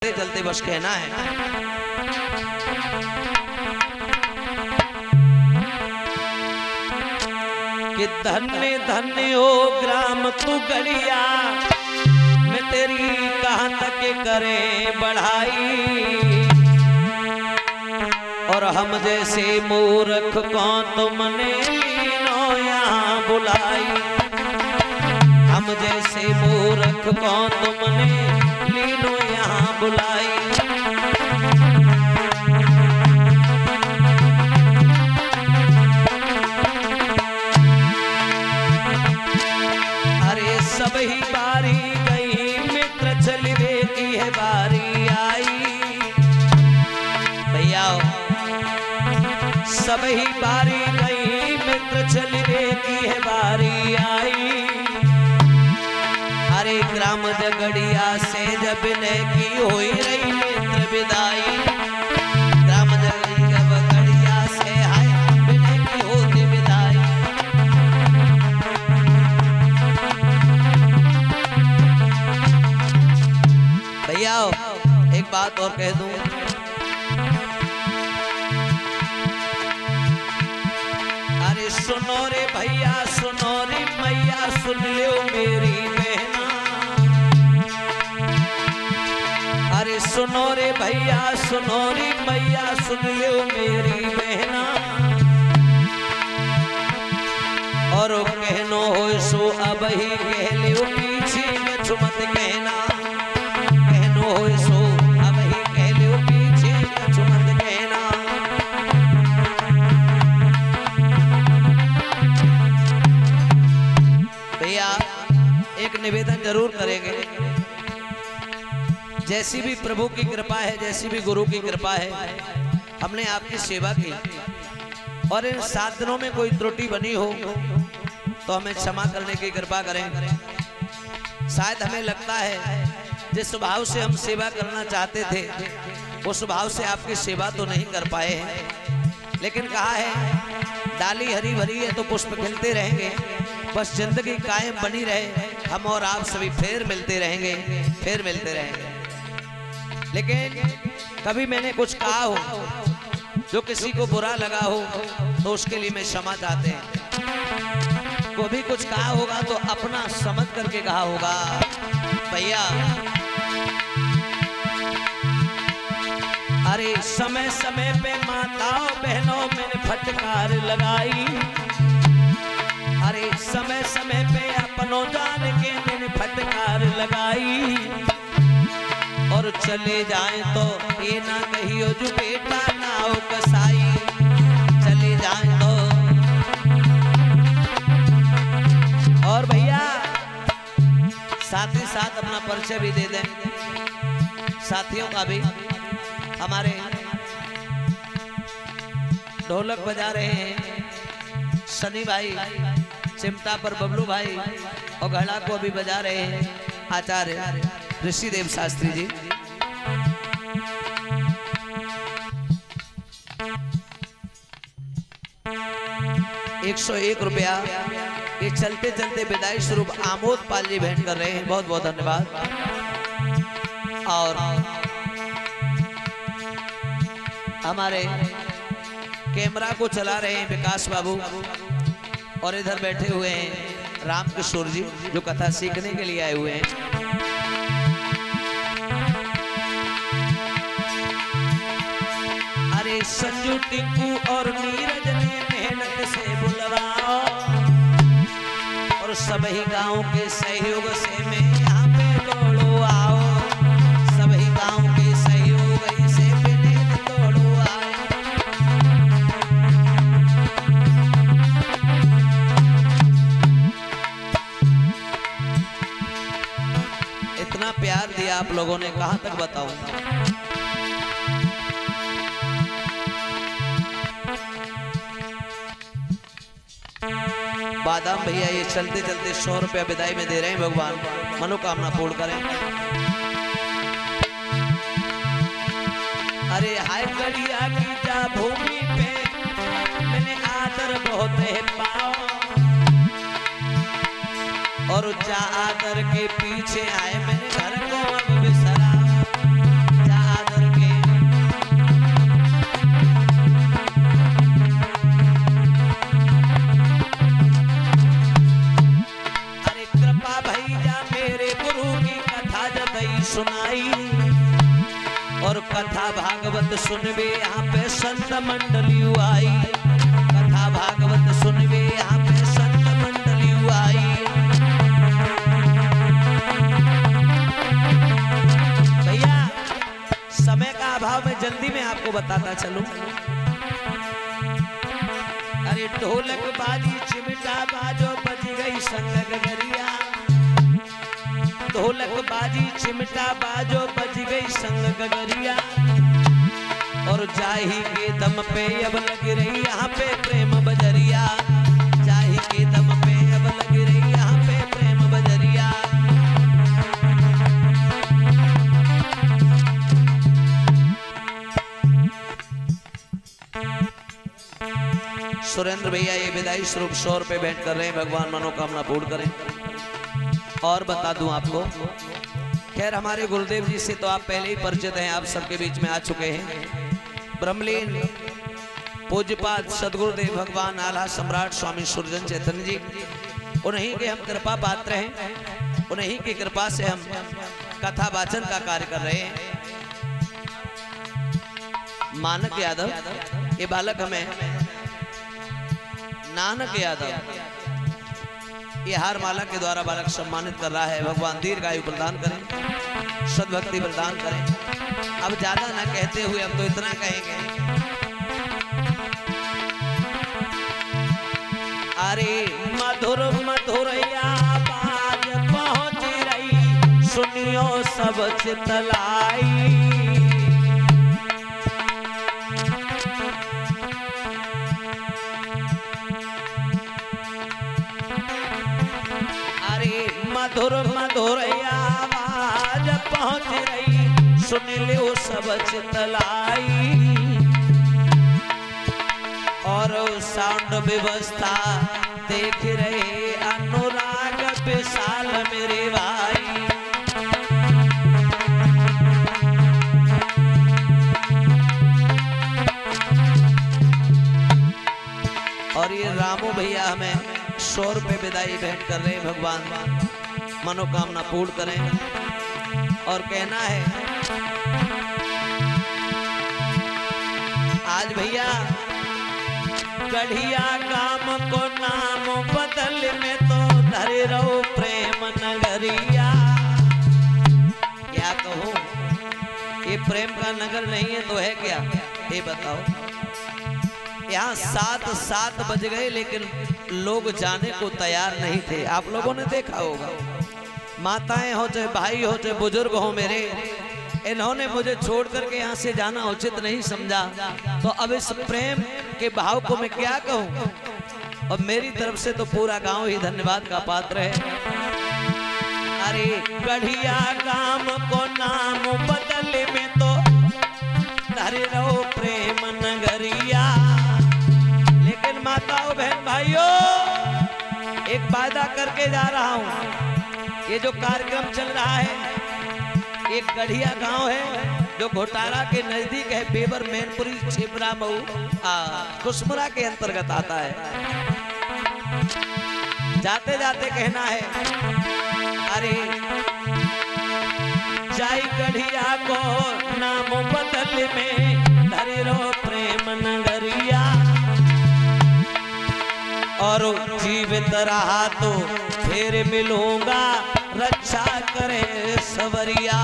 चलते चलते बस कहना है कि धन्य धन्य हो ग्राम तू गड़िया, मैं तेरी कहाँ तक करे बढ़ाई। और हम जैसे मूर्ख को तुमने लीनो यहाँ बुलाई, हम जैसे मूर्ख को तुमने लीनो यहाँ बुलाई। अरे सब ही बारी गई मित्र चलवे की है बारी आई। भैया सब ही बारी गई मित्र चलवे की है बारी आई। अरे ग्राम जगड़िया से जब ने की होई रही मित्र विदाई, ग्राम जगड़िया से हाय बिने की होती विदाई। भैया एक बात और कह दूं, अरे सुनो रे भैया सुनो रे मैया सुन लो मेरी बहना। अरे सुनो रे भैया सुनो रे मैया सुन लो मेरी बहना। और कहनो हो सो अब ही कह लियो पीछे में छुमत कहना, कहनो हो सो अब ही कह लियो पीछे में छुमत कहना। भैया एक निवेदन जरूर करेंगे, जैसी भी प्रभु की कृपा है, जैसी भी गुरु की कृपा है, हमने आपकी सेवा की और इन 7 दिनों में कोई त्रुटि बनी हो तो हमें क्षमा करने की कृपा करें। शायद हमें लगता है जिस स्वभाव से हम सेवा करना चाहते थे उस स्वभाव से आपकी सेवा तो नहीं कर पाए हैं, लेकिन कहा है डाली हरी भरी है तो पुष्प खिलते रहेंगे। बस जिंदगी कायम बनी रहे, हम और आप सभी फिर मिलते रहेंगे, फिर मिलते रहेंगे। लेकिन कभी मैंने कुछ कहा हो जो किसी को बुरा लगा हो तो उसके लिए मैं क्षमा चाहते हैं। वो भी कुछ कहा होगा तो अपना समझ करके कहा होगा। भैया अरे समय समय पे माताओं बहनों मैंने फटकार लगाई, अरे समय समय पे अपनों जान के मैंने फटकार लगाई। और चले जाए तो ये ना कहियो जो बेटा नाव कसाई, चले जाए तो। और भैया साथ ही साथ अपना परिचय भी दे दें साथियों का भी। हमारे ढोलक बजा रहे हैं सनी भाई, चिमटा पर बबलू भाई और घड़ा को भी बजा रहे हैं आचार्य ऋषिदेव शास्त्री जी। ₹101 ये चलते चलते विदाई स्वरूप आमोद पाल जी भेंट कर रहे हैं, बहुत बहुत धन्यवाद। और हमारे कैमरा को चला रहे हैं विकास बाबू और इधर बैठे हुए हैं राम किशोर जी जो कथा सीखने के लिए आए हुए हैं। अरे संजू टिंकू और नीरज ने मेहनत से बुलवाओ और सभी गांव के सहयोग से मैं यहाँ पे दौड़ो आओ, सभी गांव के सहयोग से मैं दौड़ो आओ। इतना प्यार दिया आप लोगों ने, कहां तक बताऊं। बादाम भैया ये चलते चलते 100 रुपया विदाई में दे रहे हैं, भगवान मनोकामना पूर्ण करें। अरे हाय गड़िया की जा भूमि पे मैंने आदर बहुत है पाओ और जा आदर के पीछे आए मैंने घर को अब बिसरा। और कथा भागवत सुनबे यहाँ पे संत मंडली आई, कथा भागवत सुनबे यहाँ पे संत मंडली आई। भैया समय का अभाव में जल्दी में आपको बताता चलूं। अरे ढोलक बाजी चिमटा बाजो बज गई संग गगरिया, ढोलक बाजी चिमटा बाजो बज गई संग गगरिया। और जाही के दम पे अब लग रही यहाँ पे प्रेम बजरिया, जाही के दम पे अब लग रही यहाँ पे प्रेम बजरिया। सुरेंद्र भैया ये विदाई स्वरूप 100 रुपए भेंट कर रहे हैं, भगवान मनोकामना पूर्ण करें। और बता दूं आपको, खैर हमारे गुरुदेव जी से तो आप पहले ही परिचित हैं, आप सबके बीच में आ चुके हैं। ब्रह्मलीन पूज्यपाद सदगुरुदेव भगवान आला सम्राट स्वामी सुरजन चैतन्य जी, उन्हीं के हम कृपा पात्र हैं, उन्हीं की कृपा से हम कथा वाचन का कार्य कर रहे हैं। मानक यादव ये बालक हमें नानक यादव ये हार माला के द्वारा बालक सम्मानित कर रहा है। भगवान दीर्घायु प्रदान करें, सद्भक्ति प्रदान करें। अब ज्यादा ना कहते हुए अब तो इतना कहेंगे, अरे मधुर मधुर आवाज पहुंच रही, सुनियो सब चितलाई। मधुर मधुर आवाज पहुंच रही, सुन लो सब चितलाई। और साउंड व्यवस्था देख रहे अनुराग विशाल मेरे भाई। और ये रामू भैया हमें 100 रुपए विदाई भेंट कर रहे हैं, भगवान मनोकामना पूर्ण करें। और कहना है आज भैया गढ़िया गाम को नाम बदल में तो धरे रहो प्रेम नगरिया। क्या कहूं, ये प्रेम का नगर नहीं है तो है क्या, ये बताओ। यहाँ 7 बज गए लेकिन लोग जाने को तैयार नहीं थे। आप लोगों ने देखा होगा, माताएं हो चाहे भाई हो चाहे बुजुर्ग हो मेरे, इन्होंने मुझे छोड़ करके यहाँ से जाना उचित नहीं समझा। तो अब इस प्रेम के भाव को मैं क्या कहूँ। और मेरी तरफ से तो पूरा गांव ही धन्यवाद का पात्र है। अरे गढ़िया गांव को नाम बदल में तो धरे रहो प्रेम नगरिया। लेकिन माताओं बहन भाइयों, एक वादा करके जा रहा हूँ, ये जो कार्यक्रम चल रहा है, एक गढ़िया गांव है जो घोटाला के नजदीक है, बेबर मैनपुरी छिबरा मऊ कुसमुरा के अंतर्गत आता है। जाते जाते कहना है, अरे जाई गढ़िया को नाम बदल में धरे रो प्रेम नगरिया। और जीवित रहा तो फिर मिलूंगा, रक्षा करे सवरिया।